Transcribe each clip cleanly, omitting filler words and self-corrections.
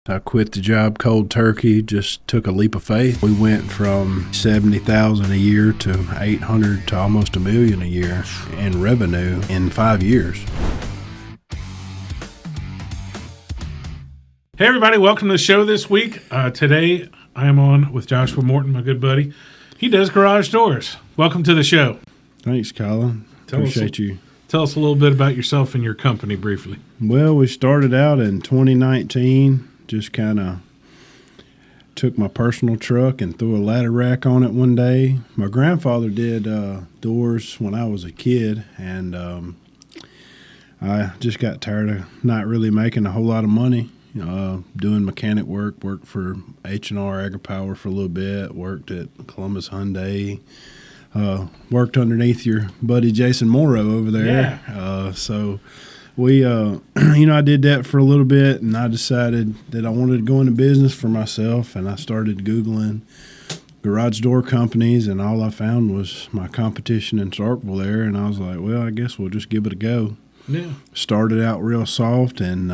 I quit the job cold turkey, just took a leap of faith. We went from $70,000 a year to 800 to almost $1 million a year in revenue in 5 years. Hey everybody, welcome to the show this week. Today I am on with Josh Morton, my good buddy. He does garage doors. Welcome to the show. Thanks, Colin. Appreciate you. Tell us a little bit about yourself and your company briefly. Well, we started out in 2019. Just kind of took my personal truck and threw a ladder rack on it one day. My grandfather did doors when I was a kid, and I just got tired of not really making a whole lot of money. Doing mechanic work, worked for H&R AgriPower for a little bit, worked at Columbus Hyundai, worked underneath your buddy Jason Morrow over there. Yeah. So we, I did that for a little bit, and I decided that I wanted to go into business for myself, and I started Googling garage door companies, and all I found was my competition in Starkville there, and I was like, well, I guess we'll just give it a go. Yeah. Started out real soft, and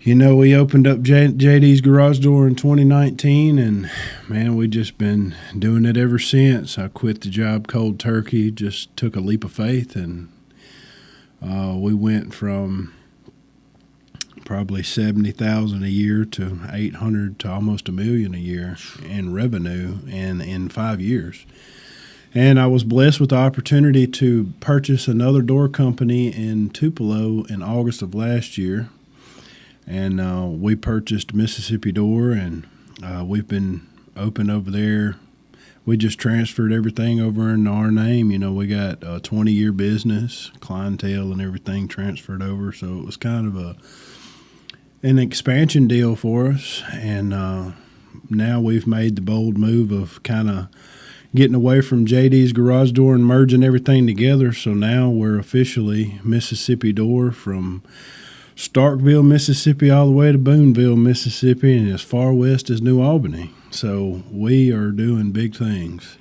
we opened up JD's Garage Door in 2019, and, man, we just been doing it ever since. I quit the job cold turkey, just took a leap of faith, and we went from probably $70,000 a year to 800 to almost $1 million a year in revenue in 5 years. And I was blessed with the opportunity to purchase another door company in Tupelo in August of last year. And we purchased Mississippi Door, and we've been open over there. We just transferred everything over in our name. We got a 20-year business, clientele and everything transferred over. So it was kind of an expansion deal for us. And now we've made the bold move of kind of getting away from JD's Garage Door and merging everything together. So now we're officially Mississippi Door, from Starkville, Mississippi, all the way to Booneville, Mississippi, and as far west as New Albany. So we are doing big things.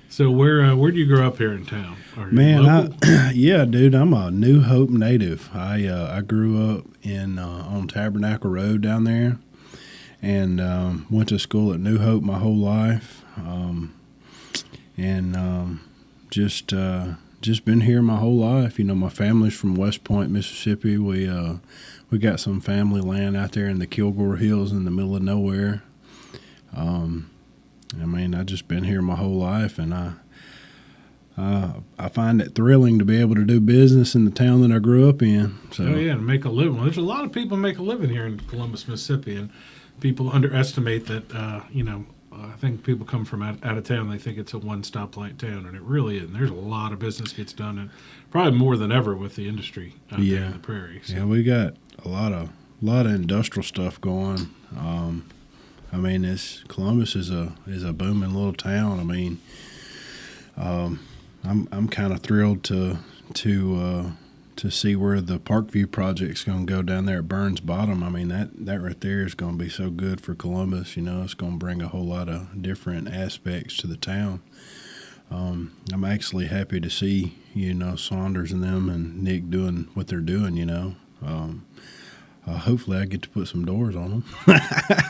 So where do you grow up here in town? Man, yeah, dude, I'm a New Hope native. I grew up on Tabernacle Road down there, and went to school at New Hope my whole life, and just been here my whole life. My family's from West Point, Mississippi. We got some family land out there in the Kilgore Hills in the middle of nowhere. I just been here my whole life, and I find it thrilling to be able to do business in the town that I grew up in. So. Oh yeah, and make a living. Well, there's a lot of people make a living here in Columbus, Mississippi, and people underestimate that. I think people come from out of town, they think it's a one-stoplight town, and it really isn't. There's a lot of business gets done, and probably more than ever with the industry out there in the prairie. So. Yeah, we got a lot of industrial stuff going. Columbus is a booming little town. I'm kind of thrilled to see where the Parkview project's going to go down there at Burns Bottom. That right there is going to be so good for Columbus. It's going to bring a whole lot of different aspects to the town. I'm actually happy to see, Saunders and them and Nick doing what they're doing, hopefully I get to put some doors on them.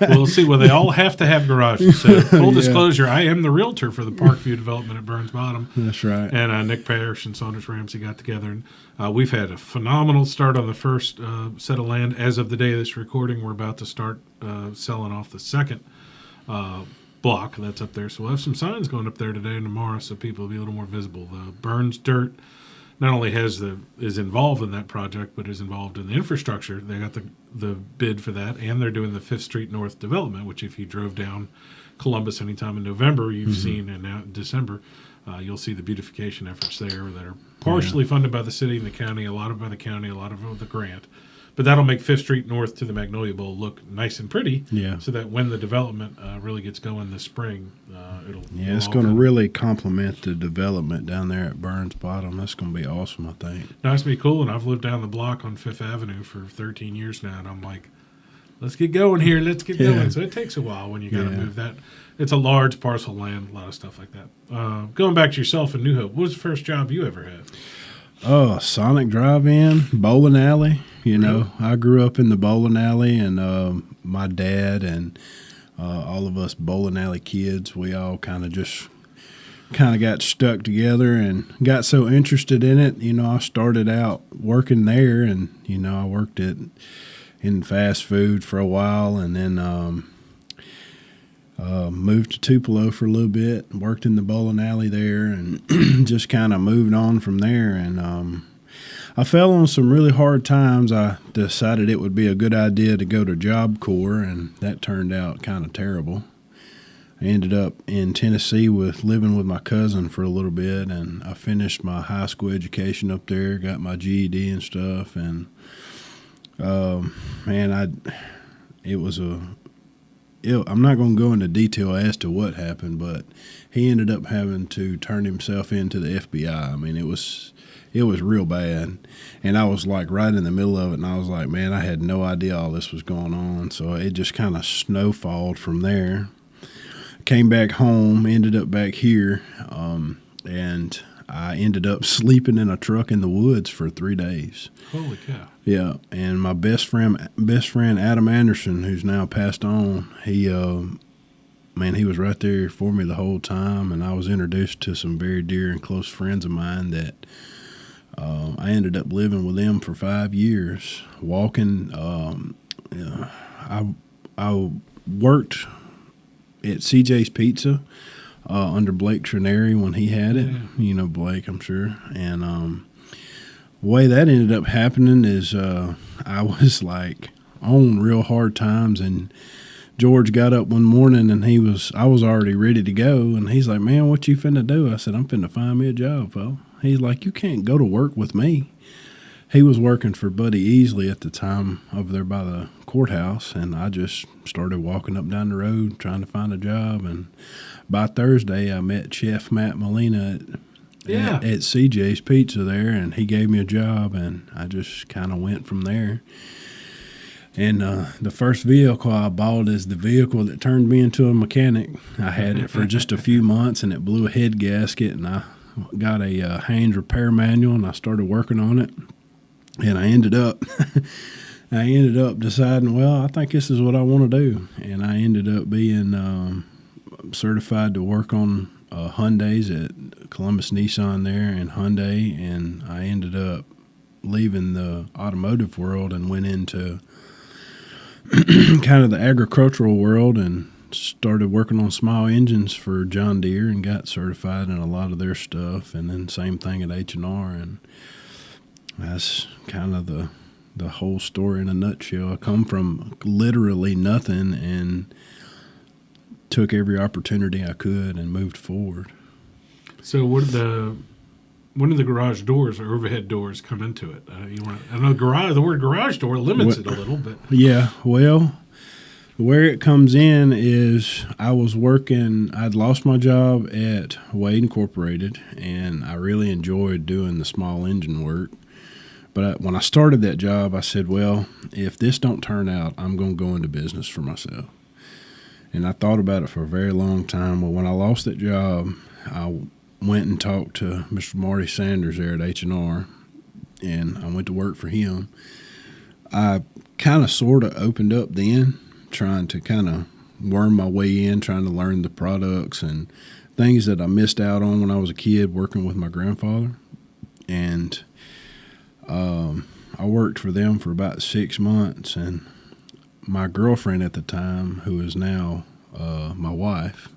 We'll see. Well, they all have to have garages. So full disclosure, I am the realtor for the Parkview development at Burns Bottom. That's right. And Nick Parrish and Saunders Ramsey got together. And we've had a phenomenal start on the first set of land. As of the day of this recording, we're about to start selling off the second block that's up there. So we'll have some signs going up there today and tomorrow, so people will be a little more visible. The Burns Dirt not only is involved in that project, but is involved in the infrastructure. They got the bid for that, and they're doing the 5th Street North development, which if you drove down Columbus anytime in November, you've seen, and now in December, you'll see the beautification efforts there that are partially funded by the city and the county, a lot of by the county, a lot of with the grant. But that'll make 5th Street North to the Magnolia Bowl look nice and pretty, so that when the development really gets going this spring, it's going to really complement the development down there at Burns Bottom. That's going to be awesome, I think. No, it's going to be cool, and I've lived down the block on 5th Avenue for 13 years now, and I'm like, let's get going here, let's get going. So it takes a while when you got to move that. It's a large parcel of land, a lot of stuff like that. Going back to yourself in New Hope, what was the first job you ever had? Oh, Sonic Drive-In, bowling alley. I grew up in the bowling alley, and my dad and all of us bowling alley kids, we all kind of got stuck together and got so interested in it. I started out working there, and I worked in fast food for a while, and then moved to Tupelo for a little bit, worked in the bowling alley there, and just kind of moved on from there. And I fell on some really hard times. I decided it would be a good idea to go to Job Corps, and that turned out kind of terrible. I ended up in Tennessee living with my cousin for a little bit, and I finished my high school education up there, got my GED and stuff, and man, I'm not going to go into detail as to what happened, but he ended up having to turn himself into the FBI. I mean, it was real bad, and I was like right in the middle of it, and I was like, man, I had no idea all this was going on, so it just kind of snowfalled from there. Came back home, ended up back here, and I ended up sleeping in a truck in the woods for 3 days. Holy cow! Yeah, and my best friend Adam Anderson, who's now passed on, he was right there for me the whole time, and I was introduced to some very dear and close friends of mine that I ended up living with them for 5 years. Walking, I worked at CJ's Pizza under Blake Trineri when he had it. Yeah. Blake, I'm sure. And the way that ended up happening is I was like on real hard times, and George got up one morning and I was already ready to go, and he's like, man, what you finna do? I said, I'm finna find me a job, fella. He's like, you can't go to work with me. He was working for Buddy Easley at the time over there by the courthouse, and I just started walking up down the road trying to find a job. And by Thursday, I met Chef Matt Molina at CJ's Pizza there, and he gave me a job, and I just kind of went from there. And the first vehicle I bought is the vehicle that turned me into a mechanic. I had it for just a few months, and it blew a head gasket, and I got a Haynes repair manual, and I started working on it. And I ended up deciding, well, I think this is what I want to do. And I ended up being certified to work on Hyundais at Columbus Nissan there and Hyundai. And I ended up leaving the automotive world and went into kind of the agricultural world and started working on small engines for John Deere and got certified in a lot of their stuff. And then same thing at H&R. And that's kind of the whole story in a nutshell. I come from literally nothing and took every opportunity I could and moved forward. So when do the garage doors or overhead doors come into it? I know the word garage door limits it a little, but yeah. Well, where it comes in is I'd lost my job at Wade Incorporated, and I really enjoyed doing the small engine work. But when I started that job, I said, well, if this don't turn out, I'm going to go into business for myself. And I thought about it for a very long time. Well, when I lost that job, I went and talked to Mr. Marty Sanders there at H&R, and I went to work for him. I kind of sort of opened up then, trying to kind of worm my way in, trying to learn the products and things that I missed out on when I was a kid working with my grandfather. And I worked for them for about 6 months, and my girlfriend at the time, who is now my wife,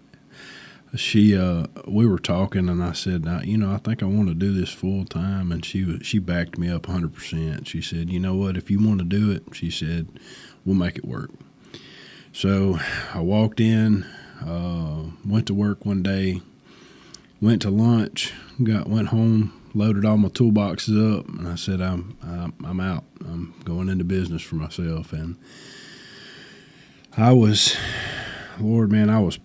we were talking, and I said, I think I want to do this full time, and she backed me up 100%. She said, you know what, if you want to do it, she said, we'll make it work. So I walked in, went to work one day, went to lunch, went home, loaded all my toolboxes up, and I said, I'm out. I'm going into business for myself. And I was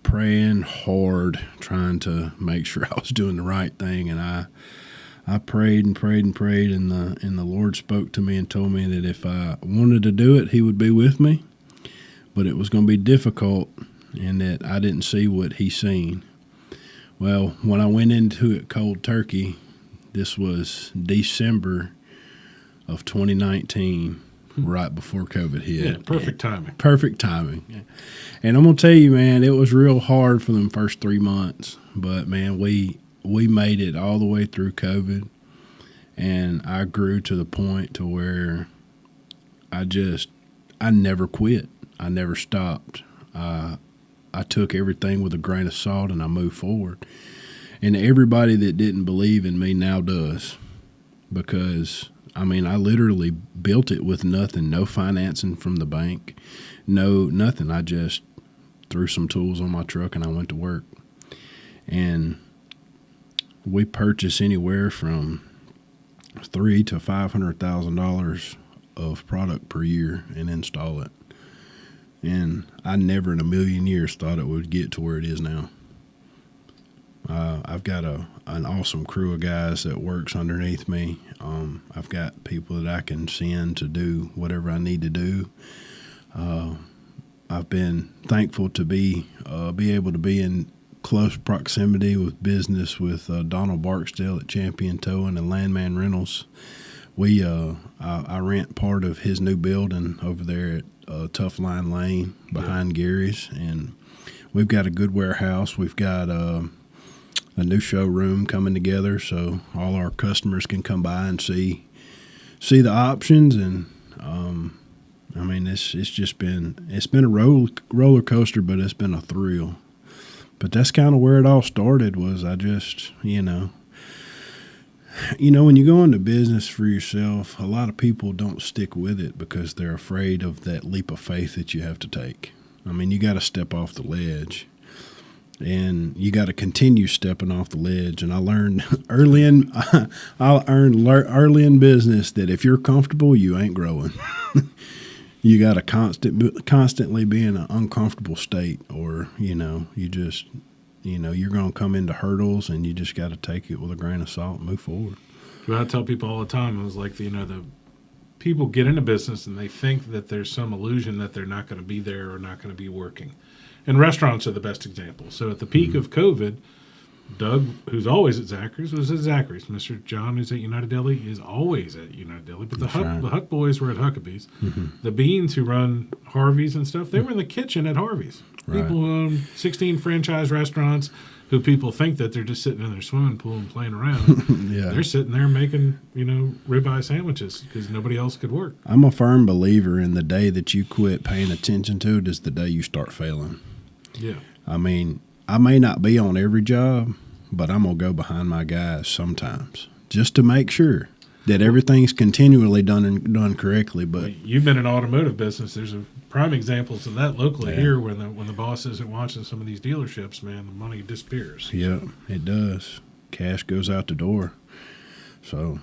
praying hard, trying to make sure I was doing the right thing. And I prayed and prayed and prayed, and the Lord spoke to me and told me that if I wanted to do it, He would be with me, but it was going to be difficult, and that I didn't see what He seen. Well, when I went into it cold turkey, This was December of 2019, right before COVID hit. Yeah, perfect timing. Perfect timing. And I'm going to tell you, man, it was real hard for them first 3 months. But, man, we made it all the way through COVID. And I grew to the point to where I never quit. I never stopped. I took everything with a grain of salt and I moved forward. And everybody that didn't believe in me now does, because I literally built it with nothing, no financing from the bank, nothing. I just threw some tools on my truck and I went to work. And we purchase anywhere from $300,000 to $500,000 of product per year and install it. And I never in a million years thought it would get to where it is now. I've got an awesome crew of guys that works underneath me. I've got people that I can send to do whatever I need to do. I've been thankful to be able to be in close proximity with business with Donald Barksdale at Champion Towing and Landman Rentals. I rent part of his new building over there at Tough Line Lane behind Gary's, and we've got a good warehouse. We've got a new showroom coming together, so all our customers can come by and see the options. And it's been a roller coaster, but it's been a thrill. But that's kind of where it all started. Was I just when you go into business for yourself, a lot of people don't stick with it because they're afraid of that leap of faith that you have to take. You got to step off the ledge. And you got to continue stepping off the ledge. And I learned early in business that if you're comfortable, you ain't growing. You got to constantly be in an uncomfortable state, or you're going to come into hurdles, and you just got to take it with a grain of salt and move forward. Well, I tell people all the time, I was like, the people get into business and they think that there's some illusion that they're not going to be there or not going to be working. And restaurants are the best example. So at the peak of COVID, Doug, who's always at Zachary's, was at Zachary's. Mr. John, who's at United Deli, is always at United Deli. But the Huck boys were at Huckabee's. Mm-hmm. The Beans, who run Harvey's and stuff, they were in the kitchen at Harvey's. Right. People who own 16 franchise restaurants, who people think that they're just sitting in their swimming pool and playing around. Yeah. They're sitting there making, ribeye sandwiches because nobody else could work. I'm a firm believer in the day that you quit paying attention to it is the day you start failing. Yeah. I may not be on every job, but I'm going to go behind my guys sometimes just to make sure that everything's continually done correctly. But you've been in automotive business. There's a prime examples of that locally here when the boss isn't watching some of these dealerships, man, the money disappears. Yeah, it does. Cash goes out the door. So,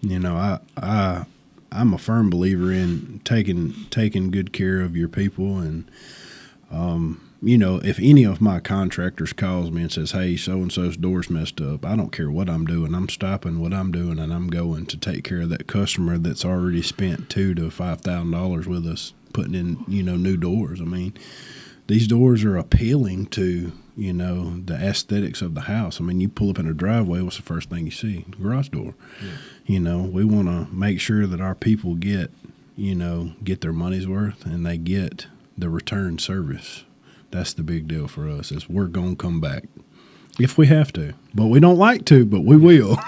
I'm a firm believer in taking good care of your people. And if any of my contractors calls me and says, hey, so-and-so's door's messed up, I don't care what I'm doing. I'm stopping what I'm doing, and I'm going to take care of that customer that's already spent $2,000 to $5,000 with us putting in, new doors. These doors are appealing to, the aesthetics of the house. You pull up in a driveway, what's the first thing you see? The garage door. Yeah. We want to make sure that our people get their money's worth, and they get the return service. That's the big deal for us, is we're going to come back if we have to. But we don't like to, but we will.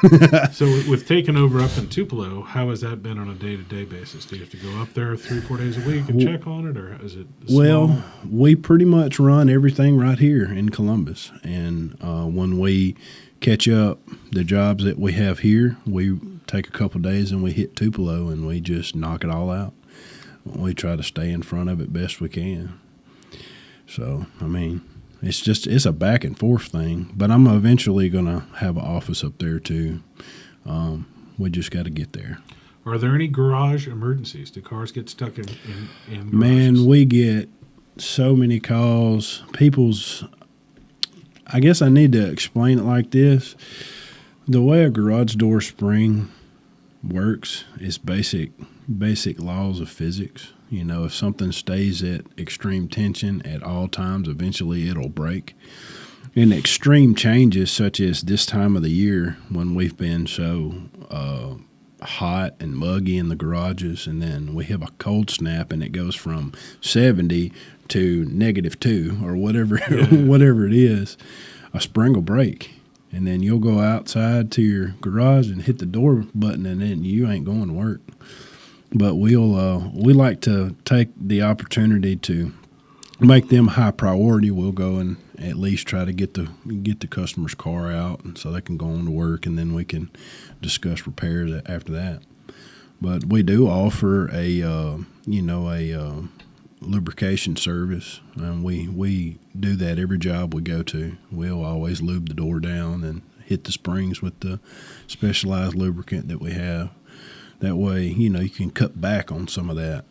So with taking over up in Tupelo, how has that been on a day-to-day basis? Do you have to go up there 3-4 days a week and check on it, or is it small? Well, we pretty much run everything right here in Columbus. And when we catch up the jobs that we have here, we take a couple days and we hit Tupelo and we just knock it all out. We try to stay in front of it best we can. So, it's a back and forth thing, but I'm eventually going to have an office up there too. We just got to get there. Are there any garage emergencies? Do cars get stuck in garages? Man, we get so many calls. I guess I need to explain it like this. The way a garage door spring works is basic laws of physics. If something stays at extreme tension at all times, eventually it'll break. in extreme changes such as this time of the year when we've been so hot and muggy in the garages, and then we have a cold snap and it goes from 70 to -2 or whatever whatever it is, a spring will break. And then you'll go outside to your garage and hit the door button, and then you ain't going to work. But we like to take the opportunity to make them high priority. We'll go and at least try to get the customer's car out, and so they can go on to work, and then we can discuss repairs after that. But we do offer a lubrication service, and we do that every job we go to. We'll always lube the door down and hit the springs with the specialized lubricant that we have. That way, you can cut back on some of that.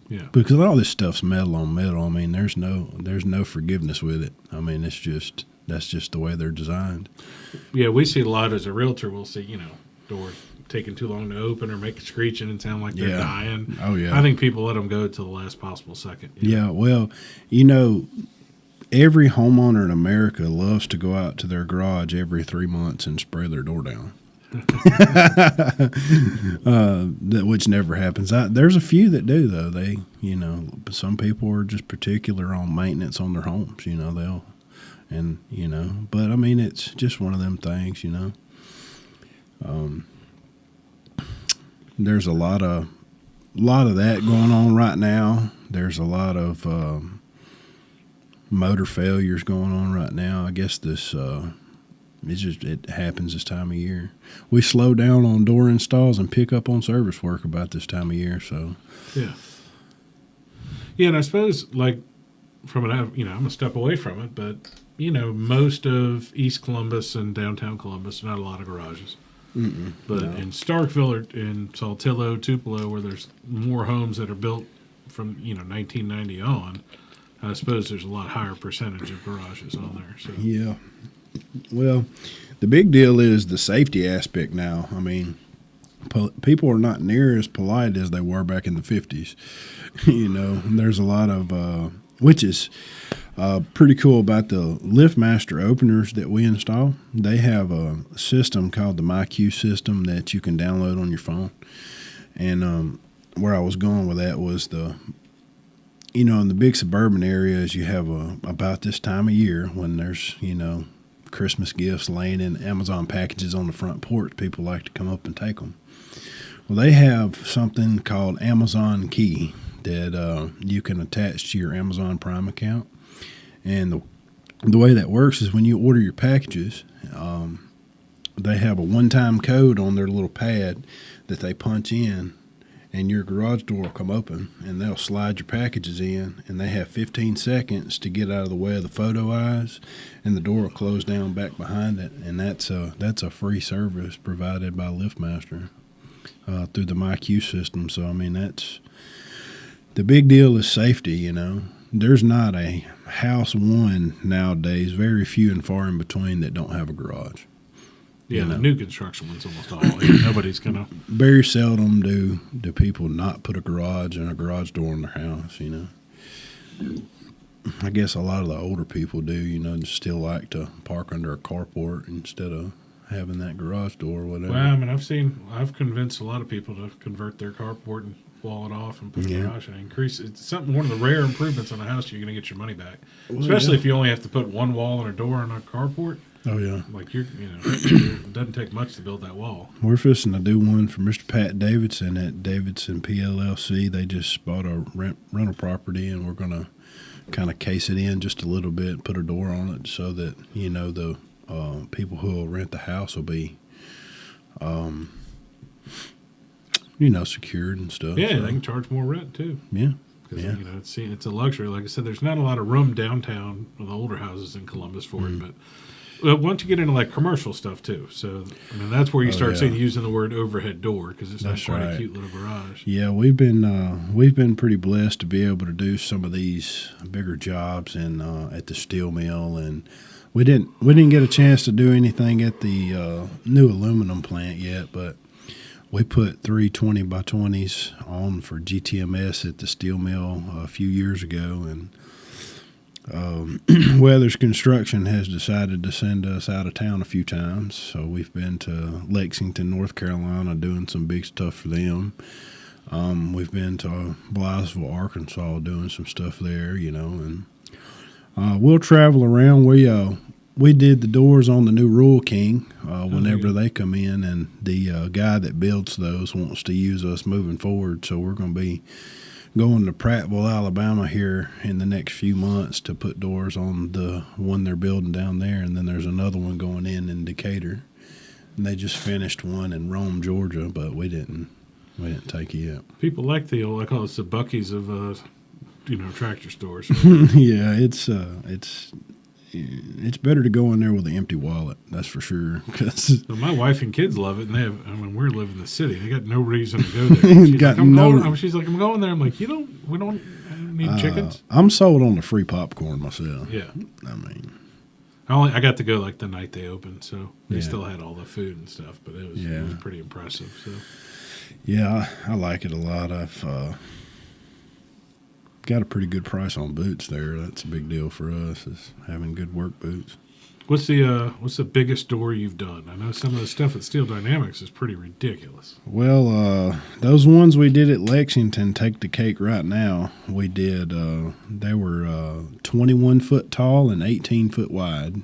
Yeah. Because all this stuff's metal on metal. I mean, there's no forgiveness with it. I mean, that's just the way they're designed. Yeah, we see a lot as a realtor. We'll see, doors taking too long to open or make it screeching and sound like they're dying. Oh, yeah. I think people let them go to the last possible second. Yeah, well, every homeowner in America loves to go out to their garage every 3 months and spray their door down. Which never happens. There's a few that do, though. They, some people are just particular on maintenance on their homes. But I mean, it's just one of them things. There's a lot of that going on right now. There's a lot of motor failures going on right now. I guess it happens this time of year. We slow down on door installs and pick up on service work about this time of year. So yeah, and I suppose from I'm a step away from it, but most of East Columbus and downtown Columbus, not a lot of garages. But in Starkville or in Saltillo, Tupelo, where there's more homes that are built from 1990 on, I suppose there's a lot higher percentage of garages on there. So yeah. Well, the big deal is the safety aspect now. I mean, people are not near as polite as they were back in the 50s. There's a lot of, which is pretty cool about the LiftMaster openers that we install. They have a system called the MyQ system that you can download on your phone. And where I was going with that was in the big suburban areas, you have about this time of year when there's, Christmas gifts laying in Amazon packages on the front porch. People like to come up and take them. Well, they have something called Amazon Key that you can attach to your Amazon Prime account. And the way that works is when you order your packages, they have a one-time code on their little pad that they punch in, and your garage door will come open, and they'll slide your packages in, and they have 15 seconds to get out of the way of the photo eyes, and the door will close down back behind it. And that's a free service provided by LiftMaster through the MyQ system. So I mean, that's the big deal is safety. There's not a house one nowadays, very few and far in between, that don't have a garage. Yeah, the new construction ones almost all. Nobody's gonna. Very seldom do people not put a garage and a garage door in their house. I guess a lot of the older people do. Still like to park under a carport instead of having that garage door or whatever. Well, I mean, I've convinced a lot of people to convert their carport and wall it off and put a garage and increase. It's one of the rare improvements on a house you're going to get your money back, especially if you only have to put one wall and a door and a carport. Oh, yeah. It doesn't take much to build that wall. We're fixing to do one for Mr. Pat Davidson at Davidson PLLC. They just bought a rental property, and we're going to kind of case it in just a little bit, put a door on it so that, the people who will rent the house will be, secured and stuff. Yeah, so. They can charge more rent, too. Yeah. Because, it's a luxury. Like I said, there's not a lot of room downtown with the older houses in Columbus for it, but once you get into commercial stuff too, so I mean that's where you start seeing using the word overhead door because it's not quite a cute little garage. Yeah, we've been pretty blessed to be able to do some of these bigger jobs at the steel mill, and we didn't get a chance to do anything at the new aluminum plant yet, but we put 3 20x20s on for GTMS at the steel mill a few years ago, and Weathers Construction has decided to send us out of town a few times, so we've been to Lexington, North Carolina, doing some big stuff for them. We've been to Blytheville, Arkansas, doing some stuff there, and we'll travel around. We did the doors on the new Rural King whenever they come in, and the guy that builds those wants to use us moving forward, so we're going to be going to Prattville, Alabama here in the next few months to put doors on the one they're building down there, and then there's another one going in Decatur, and they just finished one in Rome, Georgia, but we didn't take it yet. People like the old, I call it the Buc-ee's of tractor stores. Yeah, it's better to go in there with an empty wallet, that's for sure. Cause so my wife and kids love it, and we live in the city. They got no reason to go there. She's like, I'm going there. I'm like, we don't need chickens. I'm sold on the free popcorn myself. Yeah. I mean, I got to go like the night they opened, so they still had all the food and stuff, but it was pretty impressive. So. Yeah, I like it a lot. I've got a pretty good price on boots there. That's a big deal for us, is having good work boots. What's the biggest door you've done? I know some of the stuff at Steel Dynamics is pretty ridiculous. Well, those ones we did at Lexington take the cake right now. We did, they were 21 foot tall and 18 foot wide.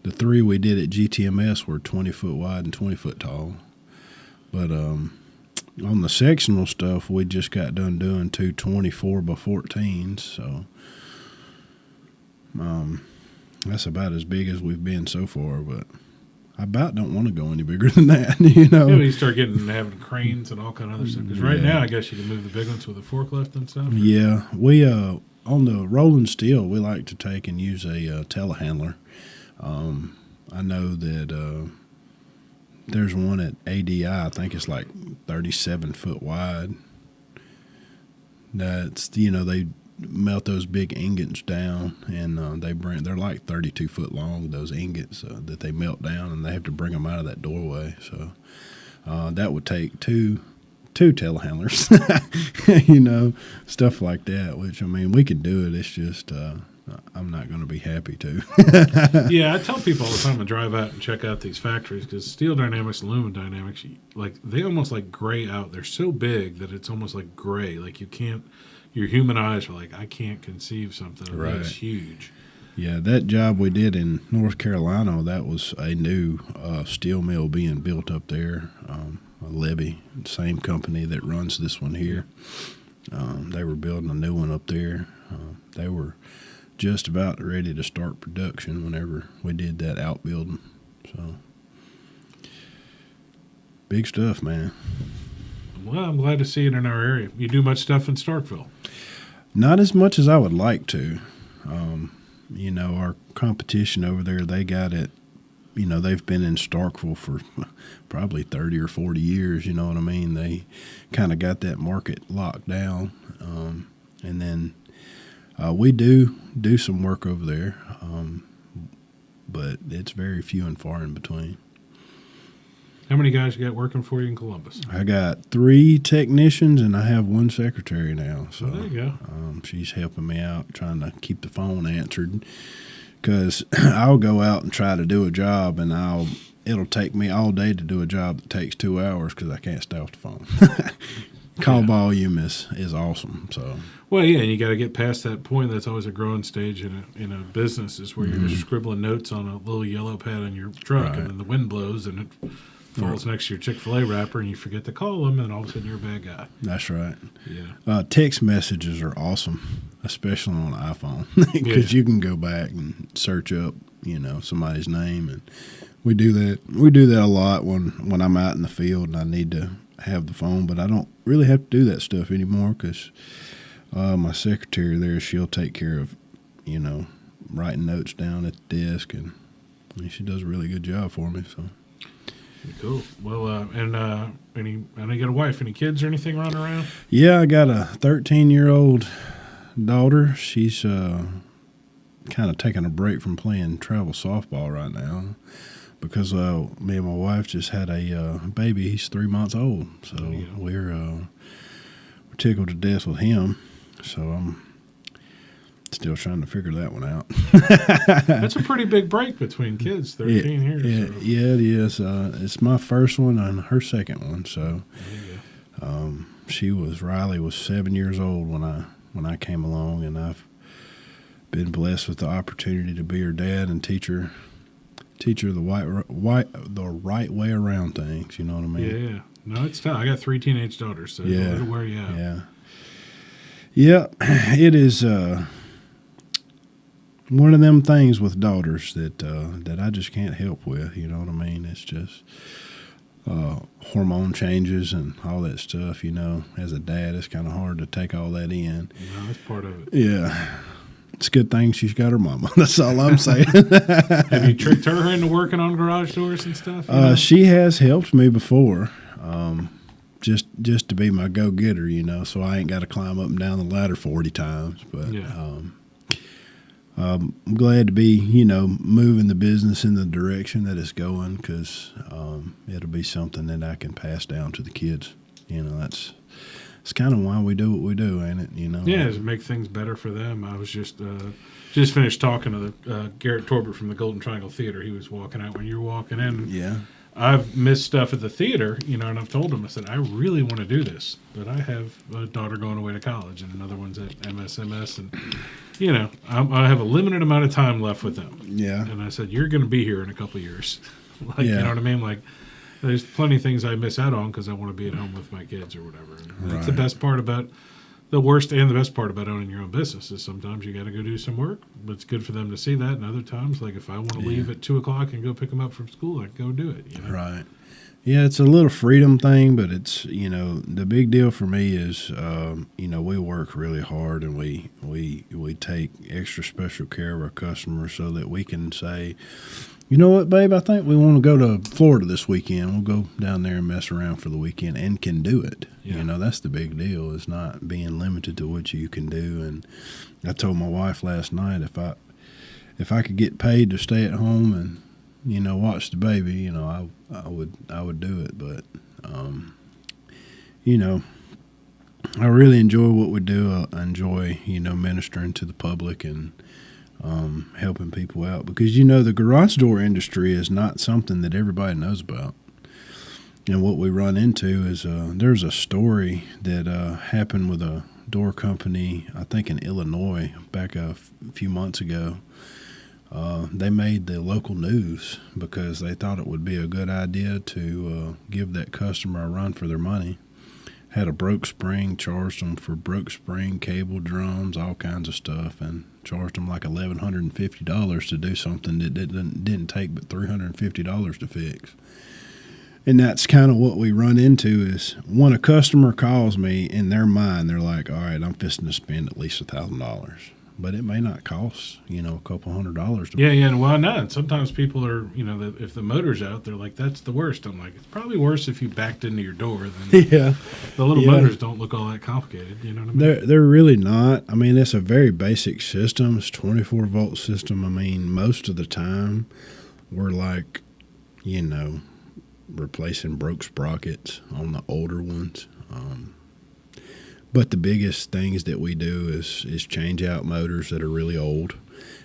The three we did at GTMS were 20 foot wide and 20 foot tall. But on the sectional stuff, we just got done doing two 24 by 14s, so that's about as big as we've been so far, but I about don't want to go any bigger than that, Yeah, you start having cranes and all kind of other stuff, because right now I guess you can move the big ones with a forklift and stuff. Yeah, we on the rolling steel, we like to take and use a telehandler. I know that there's one at ADI, I think it's like 37 foot wide. That's, they melt those big ingots down, and they're like 32 foot long, those ingots that they melt down, and they have to bring them out of that doorway. So that would take two telehandlers, stuff like that, which, I mean, we could do it. It's just I'm not going to be happy to. Yeah, I tell people all the time to drive out and check out these factories, because Steel Dynamics and Lumen Dynamics, they almost like gray out. They're so big that it's almost like gray. Like your human eyes are like, I can't conceive something that's huge. Yeah, that job we did in North Carolina, that was a new steel mill being built up there. Levy, same company that runs this one here. They were building a new one up there. They were just about ready to start production whenever we did that outbuilding. So, big stuff, man. Well, I'm glad to see it in our area. You do much stuff in Starkville? Not as much as I would like to. Our competition over there, they got it, they've been in Starkville for probably 30 or 40 years, you know what I mean? They kind of got that market locked down. And then we do some work over there, but it's very few and far in between. How many guys you got working for you in Columbus? I got 3 technicians, and I have 1 secretary now. So there you go. She's helping me out, trying to keep the phone answered, because I'll go out and try to do a job, and it'll take me all day to do a job that takes 2 hours because I can't stay off the phone. Call volume is awesome. So. Well, yeah, and you got to get past that point. That's always a growing stage in a business, is where you're just scribbling notes on a little yellow pad on your truck, and then the wind blows and it falls next to your Chick-fil-A wrapper, and you forget to call them, and all of a sudden you're a bad guy. That's right. Yeah. Text messages are awesome, especially on an iPhone, because you can go back and search up, somebody's name, and we do that. We do that a lot when I'm out in the field and I need to have the phone, but I don't really have to do that stuff anymore, because my secretary there, she'll take care of, writing notes down at the desk, and she does a really good job for me. So. Cool. Well, I know you got a wife. Any kids or anything running around? Yeah, I got a 13-year-old daughter. She's kind of taking a break from playing travel softball right now, because me and my wife just had a baby. He's 3 months old, so we're tickled to death with him. So Still trying to figure that one out. That's a pretty big break between kids, 13 years. Yeah, So. yeah, it is. It's my first one and her second one. So Riley was 7 years old when I came along, and I've been blessed with the opportunity to be her dad and teach her the right way around things. You know what I mean? Yeah. No, it's tough. I got 3 teenage daughters, so it'll wear you out. Yeah. Yeah, it is one of them things with daughters that I just can't help with. You know what I mean? It's just hormone changes and all that stuff. You know, as a dad, it's kind of hard to take all that in. No, that's part of it. Yeah. It's a good thing she's got her mama. That's all I'm saying. Have you tricked her into working on garage doors and stuff? She has helped me before. Just to be my go-getter, you know, so I ain't got to climb up and down the ladder 40 times. But I'm glad to be, you know, moving the business in the direction that it's going, because it'll be something that I can pass down to the kids. You know, it's kind of why we do what we do, ain't it? You know. Yeah, to make things better for them. I was just finished talking to the Garrett Torbert from the Golden Triangle Theater. He was walking out when you were walking in. Yeah. I've missed stuff at the theater, you know, and I've told him, I said, I really want to do this, but I have a daughter going away to college and another one's at MSMS, and, you know, I have a limited amount of time left with them. Yeah. And I said, you're going to be here in a couple of years. You know what I mean? Like, there's plenty of things I miss out on because I want to be at home with my kids or whatever. And that's the best part about the worst and the best part about owning your own business is sometimes you got to go do some work, but it's good for them to see that. And other times, like if I want to leave at 2:00 and go pick them up from school, I can go do it. You know? Right. Yeah, it's a little freedom thing, but it's, you know, the big deal for me is, you know, we work really hard and we take extra special care of our customers so that we can say, you know what, babe, I think we want to go to Florida this weekend. We'll go down there and mess around for the weekend and can do it. Yeah. You know, that's the big deal, is not being limited to what you can do. And I told my wife last night, if I could get paid to stay at home and, you know, watch the baby, you know, I would do it. But, you know, I really enjoy what we do. I enjoy, you know, ministering to the public and helping people out, because, you know, the garage door industry is not something that everybody knows about. And what we run into is there's a story that happened with a door company, I think in Illinois, back a few months ago. They made the local news because they thought it would be a good idea to give that customer a run for their money. Had a broke spring, charged them for broke spring, cable, drums, all kinds of stuff, and charged them like $1,150 to do something that didn't take but $350 to fix. And that's kind of what we run into is when a customer calls me, in their mind, they're like, all right, I'm fixing to spend at least $1,000. But it may not cost, you know, a couple $100. Yeah, well, no. And sometimes people are, you know, if the motor's out, they're like, that's the worst. I'm like, it's probably worse if you backed into your door. Than the little motors don't look all that complicated. You know what I mean? They're really not. I mean, it's a very basic system. It's 24-volt system. I mean, most of the time, we're like, you know, replacing broke sprockets on the older ones. But the biggest things that we do is change out motors that are really old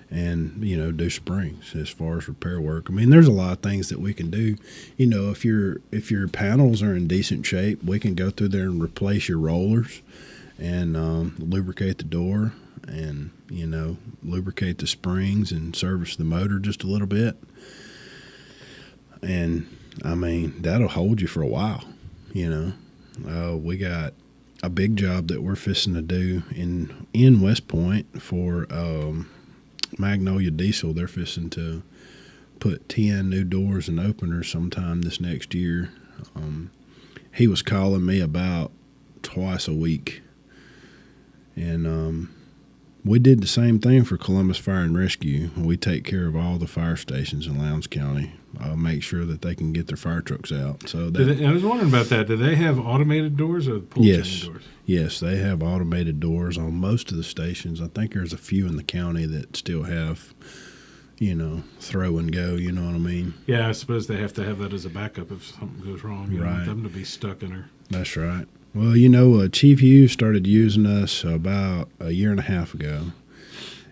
and, you know, do springs as far as repair work. I mean, there's a lot of things that we can do. You know, if your panels are in decent shape, we can go through there and replace your rollers and lubricate the door and, you know, lubricate the springs and service the motor just a little bit. And, I mean, that'll hold you for a while, you know. We got a big job that we're fixing to do in West Point for Magnolia Diesel. They're fixing to put 10 new doors and openers sometime this next year. He was calling me about twice a week. And we did the same thing for Columbus Fire and Rescue. We take care of all the fire stations in Lowndes County. Make sure that they can get their fire trucks out. So I was wondering about that. Do they have automated doors or pull chain doors? Yes, they have automated doors on most of the stations. I think there's a few in the county that still have, you know, throw and go. You know what I mean? Yeah, I suppose they have to have that as a backup if something goes wrong. You don't want them to be stuck in her. That's right. Well, you know, Chief Hughes started using us about a year and a half ago.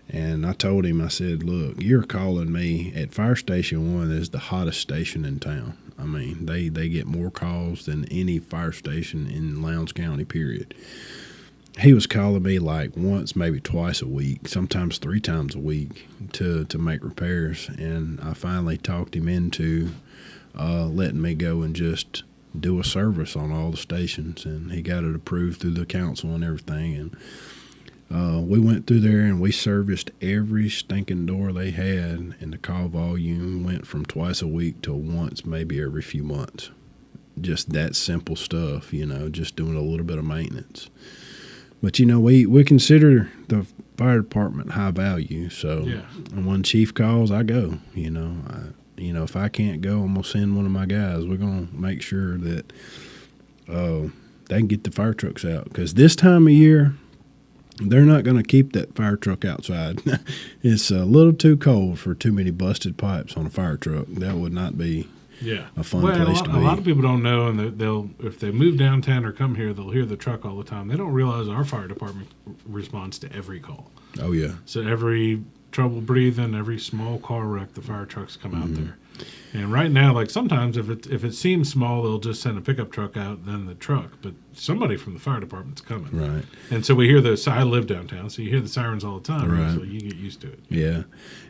And I told him, I said, look, you're calling me at Fire Station 1 is the hottest station in town. I mean, they get more calls than any fire station in Lowndes County, period. He was calling me like once, maybe twice a week, sometimes 3 times a week to make repairs. And I finally talked him into letting me go and just do a service on all the stations. And he got it approved through the council and everything. And we went through there and we serviced every stinking door they had, and the call volume went from twice a week to once, maybe every few months. Just that simple stuff, just doing a little bit of maintenance. But, we consider the fire department high value. So when chief calls, I go. If I can't go, I'm going to send one of my guys. We're going to make sure that they can get the fire trucks out. Because this time of year, they're not going to keep that fire truck outside. It's a little too cold for too many busted pipes on a fire truck. That would not be a fun place to be. A lot of people don't know, and they'll if they move downtown or come here, they'll hear the truck all the time. They don't realize our fire department responds to every call. Oh, yeah. So every trouble breathing, every small car wreck, the fire trucks come out there. And right now, like sometimes if it seems small, they'll just send a pickup truck out, then the truck. But somebody from the fire department's coming. Right. And so we hear those. I live downtown, so you hear the sirens all the time. Right. So you get used to it. Yeah.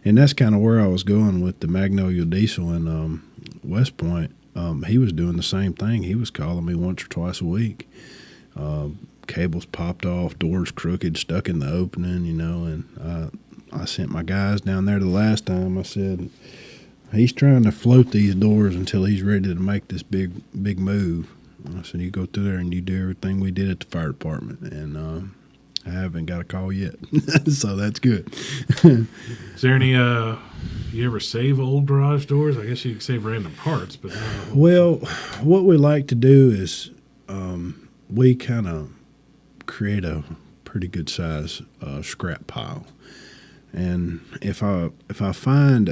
And that's kind of where I was going with the Magnolia Diesel in West Point. He was doing the same thing. He was calling me once or twice a week. Cables popped off, doors crooked, stuck in the opening, and I sent my guys down there the last time. I said, he's trying to float these doors until he's ready to make this big move. I said, you go through there and you do everything we did at the fire department. And I haven't got a call yet. So that's good. Is there any, you ever save old garage doors? I guess you could save random parts, but well, what we like to do is we kind of create a pretty good size scrap pile. And if I find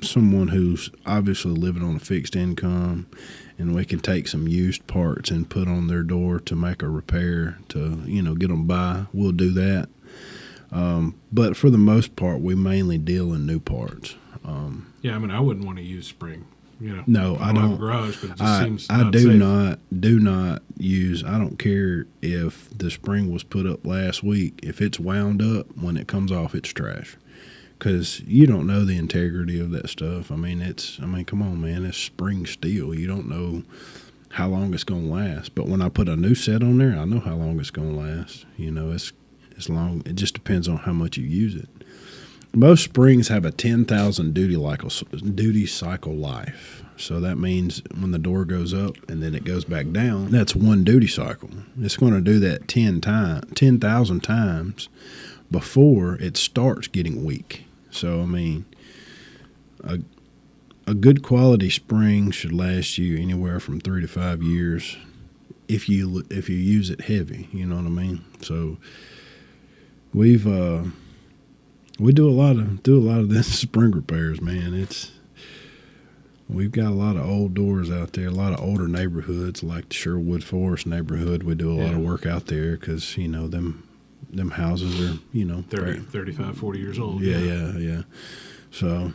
someone who's obviously living on a fixed income, and we can take some used parts and put on their door to make a repair to get them by, we'll do that. But for the most part, we mainly deal in new parts. I wouldn't want to use spring. No, I don't. Have a garage, but it just seems I do safe. do not use. I don't care if the spring was put up last week. If it's wound up, when it comes off, it's trash. Because you don't know the integrity of that stuff. Come on, man. It's spring steel. You don't know how long it's going to last. But when I put a new set on there, I know how long it's going to last. It's long. It just depends on how much you use it. Most springs have a 10,000 duty cycle life. So that means when the door goes up and then it goes back down, that's one duty cycle. It's going to do that 10,000 times before it starts getting weak. So, a good quality spring should last you anywhere from 3 to 5 years if you use it heavy. You know what I mean? So, we do a lot of this spring repairs, man. We've got a lot of old doors out there, a lot of older neighborhoods like the Sherwood Forest neighborhood. We do a lot of work out there because them houses are, 30, 35, 40 years old. Yeah. So,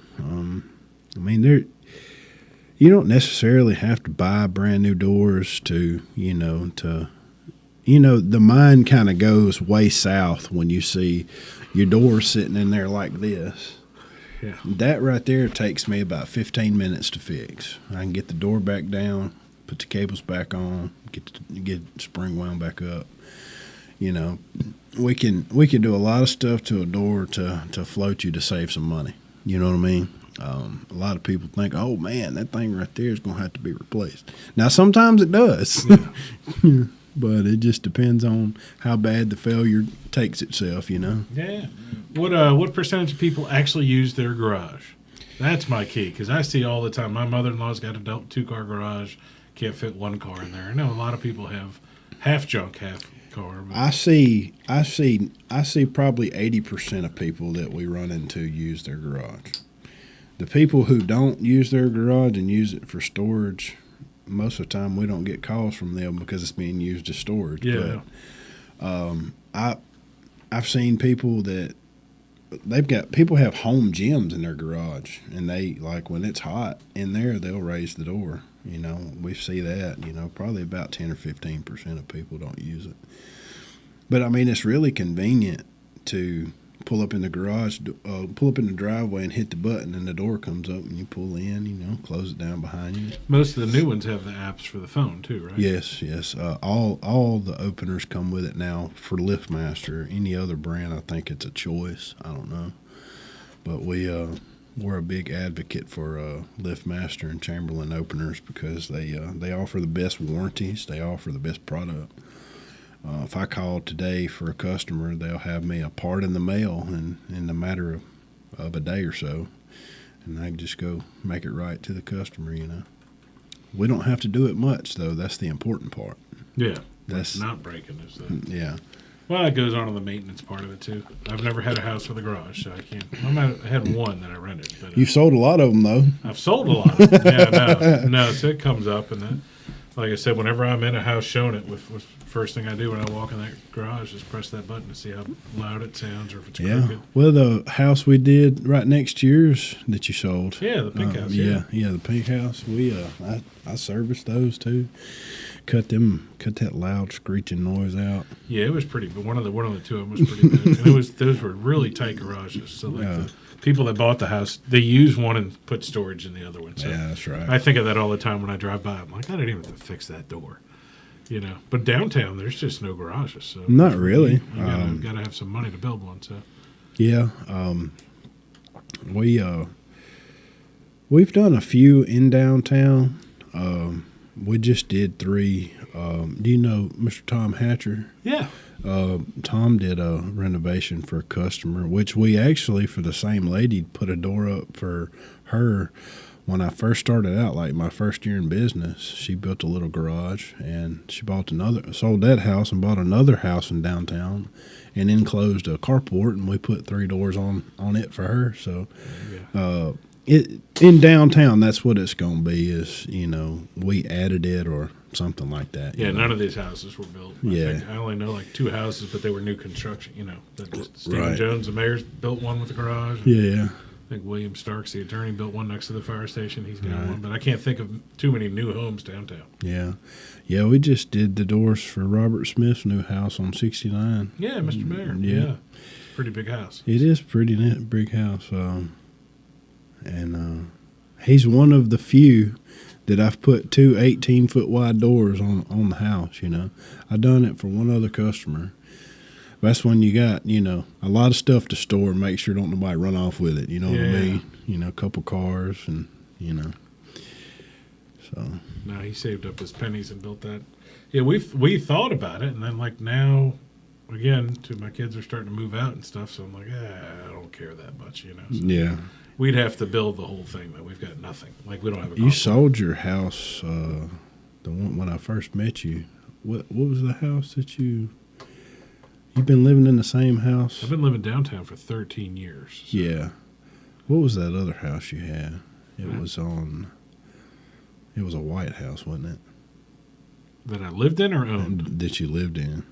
you don't necessarily have to buy brand new doors the mind kind of goes way south when you see your door sitting in there like this. Yeah. That right there takes me about 15 minutes to fix. I can get the door back down, put the cables back on, get spring wound back up. We can do a lot of stuff to a door to float you to save some money. You know what I mean? A lot of people think, oh man, that thing right there is going to have to be replaced. Now sometimes it does, but it just depends on how bad the failure takes itself. Yeah. What percentage of people actually use their garage? That's my key, because I see all the time. My mother-in-law's got a 2-car garage, can't fit 1 car in there. I know a lot of people have half junk, half car. I see probably 80% of people that we run into use their garage. The people who don't use their garage and use it for storage, most of the time we don't get calls from them because it's being used as storage. Yeah. But I've seen people that people have home gyms in their garage, and they like when it's hot in there, they'll raise the door. You know, we see that. You know, probably about 10 or 15% of people don't use it. But I mean, it's really convenient to pull up in the garage, pull up in the driveway, and hit the button, and the door comes up, and you pull in. You know, close it down behind you. Most of the new ones have the apps for the phone too, right? Yes. All the openers come with it now for LiftMaster. Any other brand, I think it's a choice. I don't know, but we're a big advocate for LiftMaster and Chamberlain openers because they offer the best warranties. They offer the best product. If I call today for a customer, they'll have me a part in the mail in the matter of a day or so, and I can just go make it right to the customer. You know, we don't have to do it much though. That's the important part. Yeah, That's not breaking is the. Yeah. Well, it goes on to the maintenance part of it too. I've never had a house with a garage, so I can't. I had one that I rented, but You've sold a lot of them though. I've sold a lot of them. Yeah, no. So it comes up, and then, like I said, whenever I'm in a house showing it, with first thing I do when I walk in that garage is press that button to see how loud it sounds or if it's crooked. Well, the house we did right next to yours that you sold. Yeah, the pink house. Yeah, the pink house. I serviced those too. Cut that loud screeching noise out. Yeah, it was pretty. But one of the two of them was pretty bad, and those were really tight garages. So like the people that bought the house, they used one and put storage in the other one. So yeah, that's right. I think of that all the time when I drive by. I'm like, I didn't even have to fix that door. You know, but downtown there's just no garages. So not really. You gotta have some money to build one. So yeah, we've done a few in downtown. We just did 3. Do you know Mr. Tom Hatcher? yeah, Tom did a renovation for a customer, which we actually, for the same lady, put a door up for her. When I first started out, like my first year in business, she built a little garage, and she sold that house and bought another house in downtown and enclosed a carport, and we put 3 doors on it for her. So in downtown, that's what it's going to be is, you know, we added it or something like that. yeah. You know? None of these houses were built. I only know like 2 houses, but they were new construction. You know, Stephen Right. Jones, the mayor's, built one with a garage. Yeah. I think William Starks, the attorney, built one next to the fire station. He's got one, but I can't think of too many new homes downtown. Yeah. We just did the doors for Robert Smith's new house on 69. Yeah, Mr. Mayor. Yeah. Pretty big house. It is pretty big house. And he's one of the few that I've put 2 18-foot wide doors on the house, you know. I done it for one other customer. That's when you got, you know, a lot of stuff to store and make sure don't nobody run off with it. You know what I mean? You know, a couple cars and, you know. So. No, he saved up his pennies and built that. Yeah, we thought about it, and then like now, again, my kids are starting to move out and stuff, so I'm like, I don't care that much, you know. So Yeah. we'd have to build the whole thing, though. We've got nothing. Like, we don't have a You golf sold your house, the one when I first met you. What was the house that you've been living in the same house? I've been living downtown for 13 years. So. Yeah. What was that other house you had? It was a white house, wasn't it? That I lived in or owned? That you lived in.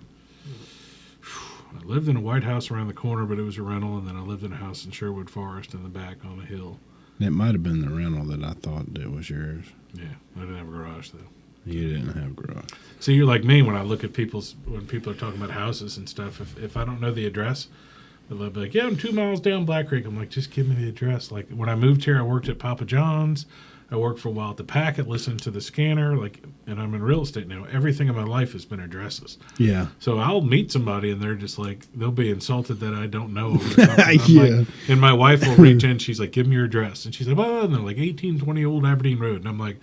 I lived in a white house around the corner, but it was a rental, and then I lived in a house in Sherwood Forest in the back on a hill. It might have been the rental that I thought that was yours. Yeah, I didn't have a garage, though. You didn't have a garage. So you're like me when I look at when people are talking about houses and stuff. If I don't know the address, they'll be like, yeah, I'm 2 miles down Black Creek. I'm like, just give me the address. Like when I moved here, I worked at Papa John's. I worked for a while at the Packet, listened to the scanner, and I'm in real estate now. Everything in my life has been addresses. Yeah. So I'll meet somebody, and they're just like, they'll be insulted that I don't know. Like, and my wife will reach in. She's like, give me your address. And she's like, oh, and they're like 1820 Old Aberdeen Road. And I'm like,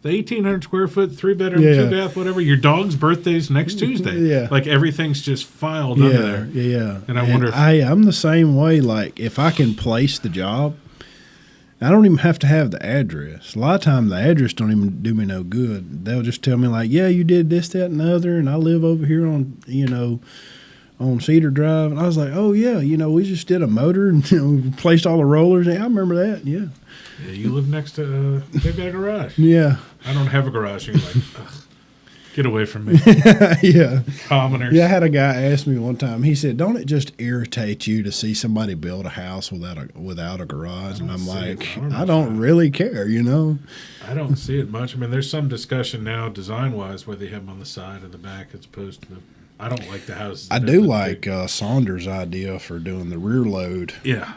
the 1,800 square foot, 3-bedroom, 2-bath, whatever. Your dog's birthday's next Tuesday. Yeah. Like everything's just filed under there. Yeah. And I wonder if I'm the same way. Like if I can place the job, I don't even have to have the address. A lot of times the address don't even do me no good. They'll just tell me like, yeah, you did this, that, and the other, and I live over here on, on Cedar Drive. And I was like, oh, yeah, we just did a motor and we placed all the rollers. Yeah, I remember that, yeah. Yeah, you live next to, they've got a garage. Yeah. I don't have a garage. You're like, ugh. Get away from me, Yeah. commoners. Yeah, I had a guy ask me one time. He said, "Don't it just irritate you to see somebody build a house without a garage?" And I'm like, "I don't really care, you know." I don't see it much. I mean, there's some discussion now, design-wise, where they have them on the side or the back as opposed to the. I don't like the houses. I do like Saunders' idea for doing the rear load. Yeah.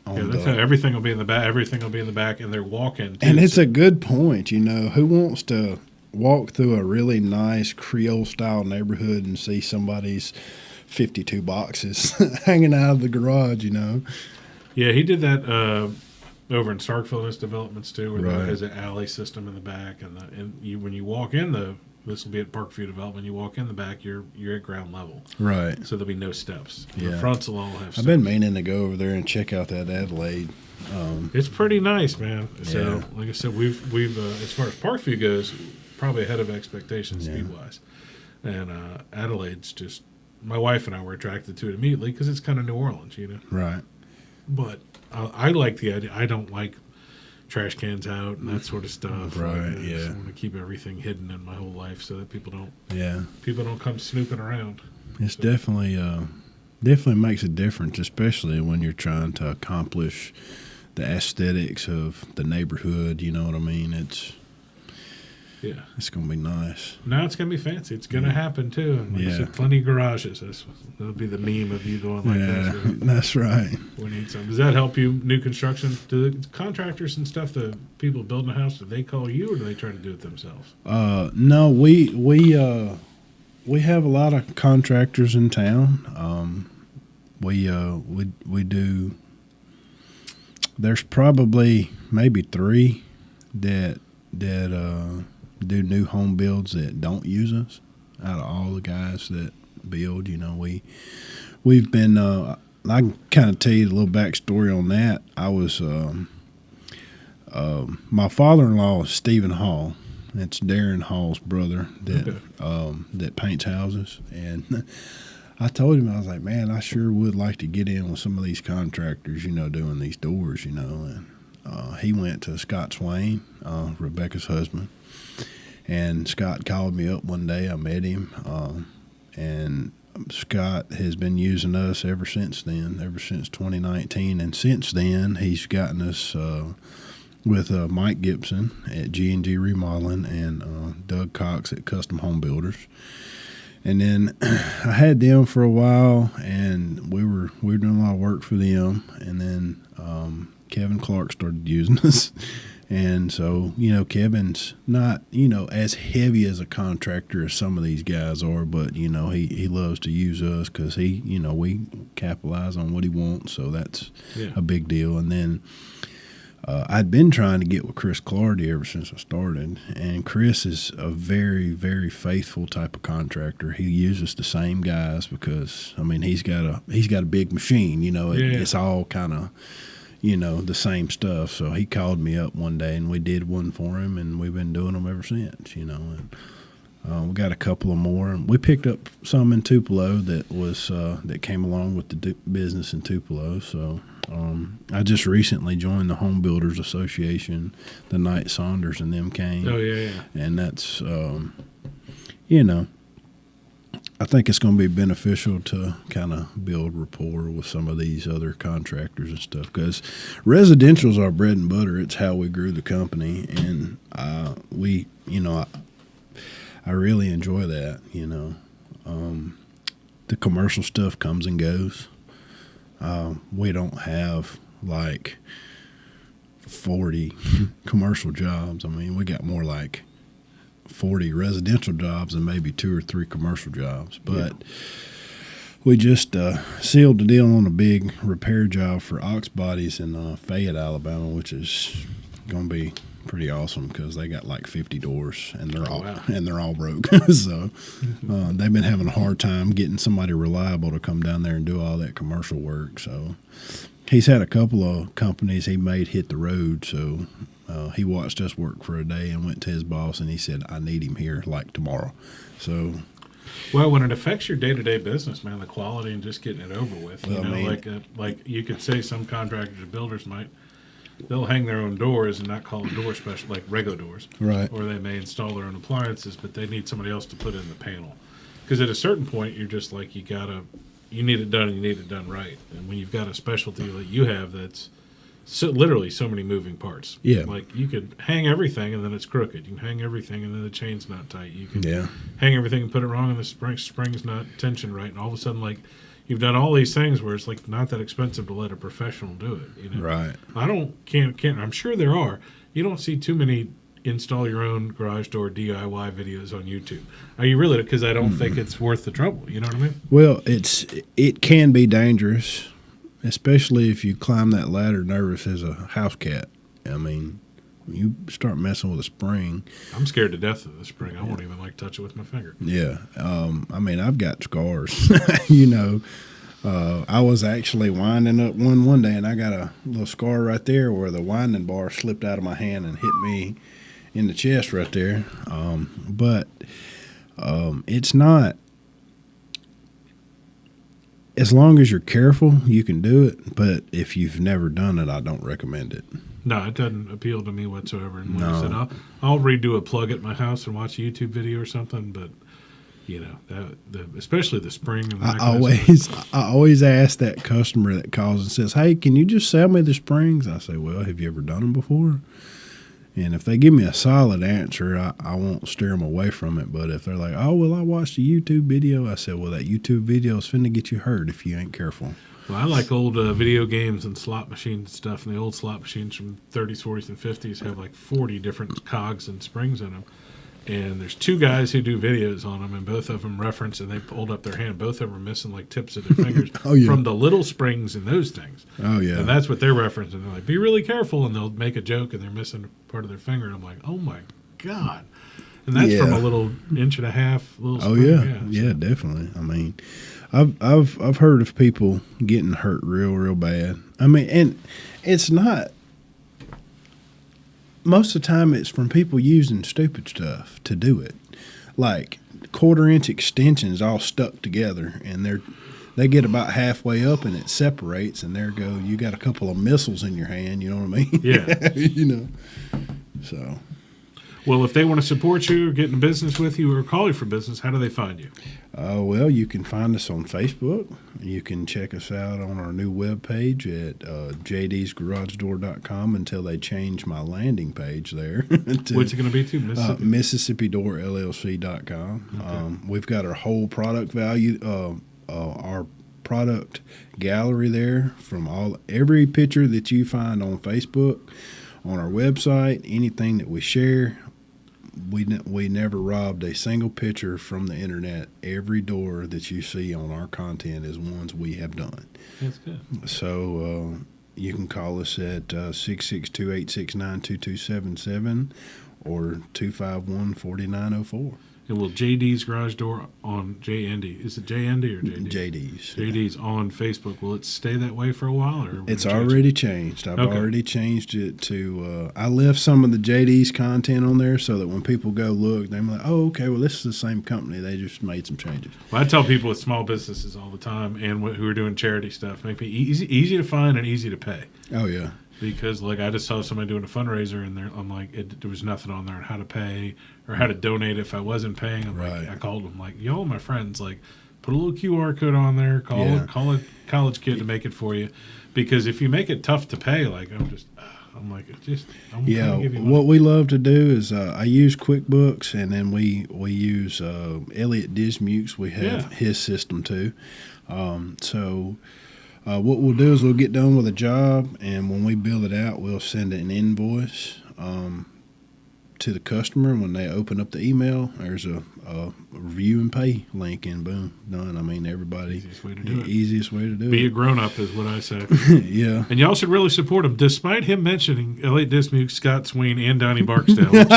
That's how everything will be in the back. Everything will be in the back, and they're walk-in. And it's a good point. You know, who wants to walk through a really nice Creole-style neighborhood and see somebody's 52 boxes hanging out of the garage? You know. Yeah, he did that over in Starkville in his developments too, where Right. there is an alley system in the back, when you walk in this will be at Parkview Development. You walk in the back, you're at ground level, Right. so there'll be no steps. Yeah. The fronts will all have steps. I've been meaning to go over there and check out that Adelaide. It's pretty nice, man. So, Yeah. like I said, we've as far as Parkview goes, probably ahead of expectations speed wise, and Adelaide's just. My wife and I were attracted to it immediately because it's kind of New Orleans, you know. Right. But I like the idea. I don't like trash cans out and that sort of stuff. Right, I just yeah. want to keep everything hidden in my whole life so that people Yeah. don't come snooping around. It's definitely makes a difference, especially when you're trying to accomplish the aesthetics of the neighborhood. You know what I mean? It's gonna be nice. Now it's gonna be fancy. It's gonna happen too. And like I said, plenty of garages. That'll be the meme of you going like this. That's right. We need some. Does that help you? New construction? Do the contractors and stuff, the people building a house, do they call you or do they try to do it themselves? No, we have a lot of contractors in town. We do. There's probably maybe 3 that do new home builds that don't use us. Out of all the guys that build, you know, we've been. I can kind of tell you a little backstory on that. I was my father-in-law is Stephen Hall. That's Darren Hall's brother that paints houses. And I told him, I was like, man, I sure would like to get in with some of these contractors, you know, doing these doors, you know. And he went to Scott Swain, Rebecca's husband. And Scott called me up one day. I met him. And Scott has been using us ever since then, ever since 2019. And since then, he's gotten us with Mike Gibson at G&G Remodeling and Doug Cox at Custom Home Builders. And then I had them for a while, and we were doing a lot of work for them. And then Kevin Clark started using us. And so, you know, Kevin's not, you know, as heavy as a contractor as some of these guys are, but, you know, he loves to use us because he, you know, we capitalize on what he wants. So that's a big deal. And then I'd been trying to get with Chris Clardy ever since I started. And Chris is a very, very faithful type of contractor. He uses the same guys because, I mean, he's got a big machine, you know, it's all kind of, you know, the same stuff. So he called me up one day and we did one for him, and we've been doing them ever since, you know. And we got a couple of more, and we picked up some in Tupelo that came along with the business in Tupelo. So I just recently joined the Home Builders Association the night Saunders and them came. Oh yeah. And that's you know, I think it's going to be beneficial to kind of build rapport with some of these other contractors and stuff, because residential is our bread and butter. It's how we grew the company, and we, you know, I really enjoy that. You know, the commercial stuff comes and goes. We don't have like 40 commercial jobs. I mean, we got more like 40 residential jobs and maybe 2 or 3 commercial jobs. But we just sealed the deal on a big repair job for Ox Bodies in Fayette, Alabama, which is going to be pretty awesome because they got like 50 doors and they're all broke. So they've been having a hard time getting somebody reliable to come down there and do all that commercial work. So he's had a couple of companies he made hit the road. So he watched us work for a day and went to his boss and he said, I need him here like tomorrow. So, well, when it affects your day-to-day business, man, the quality and just getting it over with, you know, like you could say some contractors or builders might they'll hang their own doors and not call a door special like regular doors, Right. or they may install their own appliances, but they need somebody else to put in the panel. Because at a certain point, you're just like you need it done, and you need it done right. And when you've got a specialty that you have that's literally so many moving parts. Yeah. Like you could hang everything and then it's crooked. You can hang everything and then the chain's not tight. You can Yeah. hang everything and put it wrong and the spring's not tension right. And all of a sudden, like, you've done all these things where it's like not that expensive to let a professional do it. You know? Right. Can't. I'm sure there are. You don't see too many install your own garage door DIY videos on YouTube. Are you really? Because I don't think it's worth the trouble. You know what I mean? Well, it can be dangerous, especially if you climb that ladder nervous as a house cat. I mean, when you start messing with a spring. I'm scared to death of the spring. I won't even like touch it with my finger. Yeah. I mean, I've got scars. You know, I was actually winding up one day, and I got a little scar right there where the winding bar slipped out of my hand and hit me in the chest right there. But it's not. As long as you're careful, you can do it. But if you've never done it, I don't recommend it. No, it doesn't appeal to me whatsoever. And like No. I said, I'll redo a plug at my house and watch a YouTube video or something. But you know, especially the spring. And I always ask that customer that calls and says, "Hey, can you just sell me the springs?" I say, "Well, have you ever done them before?" And if they give me a solid answer, I won't steer them away from it. But if they're like, "Oh, well, I watched a YouTube video," I said, "Well, that YouTube video is finna get you hurt if you ain't careful." Well, I like old video games and slot machines and stuff. And the old slot machines from 30s, 40s, and 50s have like 40 different cogs and springs in them. And there's two guys who do videos on them, and both of them reference, and they pulled up their hand. Both of them are missing like tips of their fingers Oh, yeah. from the little springs in those things. Oh, yeah. And that's what they're referencing. They're like, be really careful, and they'll make a joke, and they're missing part of their finger. And I'm like, oh my God. And that's from a little inch and a half little Oh, spring. yeah, definitely. I mean, I've heard of people getting hurt real bad. I mean, and it's not. Most of the time, it's from people using stupid stuff to do it, like 1/4-inch extensions all stuck together, and they get about halfway up and it separates, and there go, you got a couple of missiles in your hand. You know what I mean? Yeah. You know. So. Well, if they want to support you or get in business with you or call you for business, how do they find you? Well, you can find us on Facebook. You can check us out on our new webpage at jdsgaragedoor.com until they change my landing page there. What's it going to be to? MississippiDoorLLC.com. Okay. We've got our whole product value, our product gallery there from every picture that you find on Facebook, on our website, anything that we share. We never robbed a single picture from the internet. Every door that you see on our content is ones we have done. That's good. So you can call us at 662-869-2277 or 251-4904. And will JD's Garage Door on JND? Is it JND or JD? JD's. JD's on Facebook. Will it stay that way for a while? Or It's already changed. I've Okay. already changed it to. I left some of the JD's content on there so that when people go look, they're like, "Oh, okay. Well, this is the same company. They just made some changes." Well, I tell people with small businesses all the time and who are doing charity stuff, make me easy to find and easy to pay. Oh yeah. Because like I just saw somebody doing a fundraiser and I'm like, there was nothing on there on how to pay or how to donate if I wasn't paying. I'm Right. like, I called them like, y'all, my friends, like, put a little QR code on there. Call a college kid to make it for you. Because if you make it tough to pay, like I'm like, I'm Yeah, give you money. what we love to do is I use QuickBooks, and then we use Elliot Dismukes. We have his system too. What we'll do is we'll get done with a job, and when we bill it out, we'll send an invoice to the customer. When they open up the email, there's a review and pay link, and boom, done. I mean, everybody. Easiest way to do it. Easiest way to do Be a it. grown-up is what I say. Yeah. And y'all should really support him, despite him mentioning Elliot Dismuke, Scott Sween, and Donnie Barksdale. Which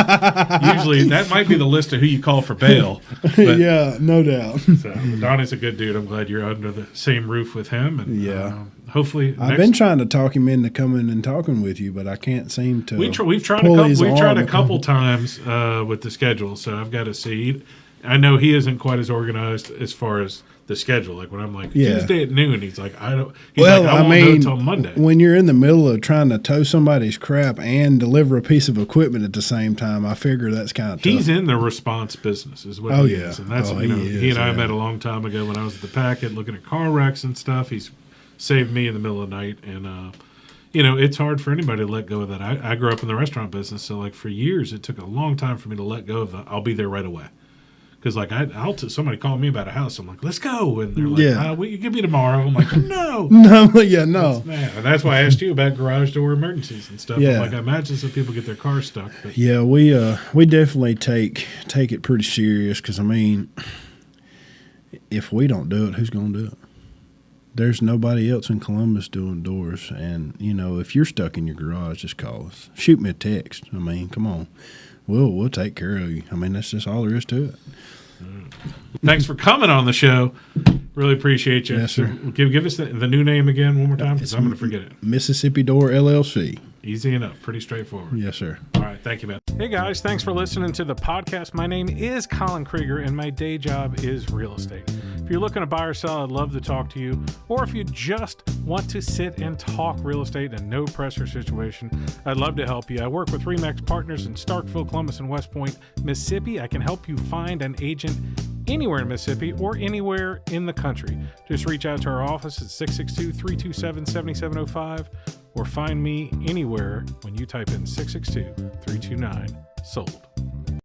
usually, that might be the list of who you call for bail. But, Yeah, no doubt. So, Donnie's a good dude. I'm glad you're under the same roof with him. And Yeah. hopefully, I've been trying to talk him into coming and talking with you, but I can't seem to. we've tried pull a couple. his We've tried arm. a couple times with the schedule, so I've got to see. I know he isn't quite as organized as far as the schedule. Like when I'm like Yeah. Tuesday at noon, he's like, I don't. He's like, I won't know until Monday. When you're in the middle of trying to tow somebody's crap and deliver a piece of equipment at the same time, I figure that's kind of tough. He's in the response business, is what he is, and that's he and I met a long time ago when I was at the packet looking at car wrecks and stuff. He's saved me in the middle of the night, and it's hard for anybody to let go of that. I grew up in the restaurant business, so like for years it took a long time for me to let go of the I'll be there right away. Because like somebody called me about a house, I'm like, let's go, and they're like, will you give me tomorrow? I'm like, no, no. And that's why I asked you about garage door emergencies and stuff. Yeah. Like I imagine some people get their cars stuck. But. Yeah, we definitely take it pretty serious because I mean, if we don't do it, who's going to do it? There's nobody else in Columbus doing doors, and if you're stuck in your garage, just call us. Shoot me a text. I mean, come on. We'll take care of you. I mean, that's just all there is to it. Thanks for coming on the show. Really appreciate you. Yes, sir. Give us the new name again one more time because I'm going to forget it. Mississippi Door LLC. Easy enough. Pretty straightforward. Yes, sir. All right. Thank you, man. Hey, guys. Thanks for listening to the podcast. My name is Colin Krieger, and my day job is real estate. If you're looking to buy or sell, I'd love to talk to you. Or if you just want to sit and talk real estate in a no-pressure situation, I'd love to help you. I work with RE/MAX Partners in Starkville, Columbus, and West Point, Mississippi. I can help you find an agent anywhere in Mississippi or anywhere in the country. Just reach out to our office at 662-327-7705 or find me anywhere when you type in 662-329-SOLD.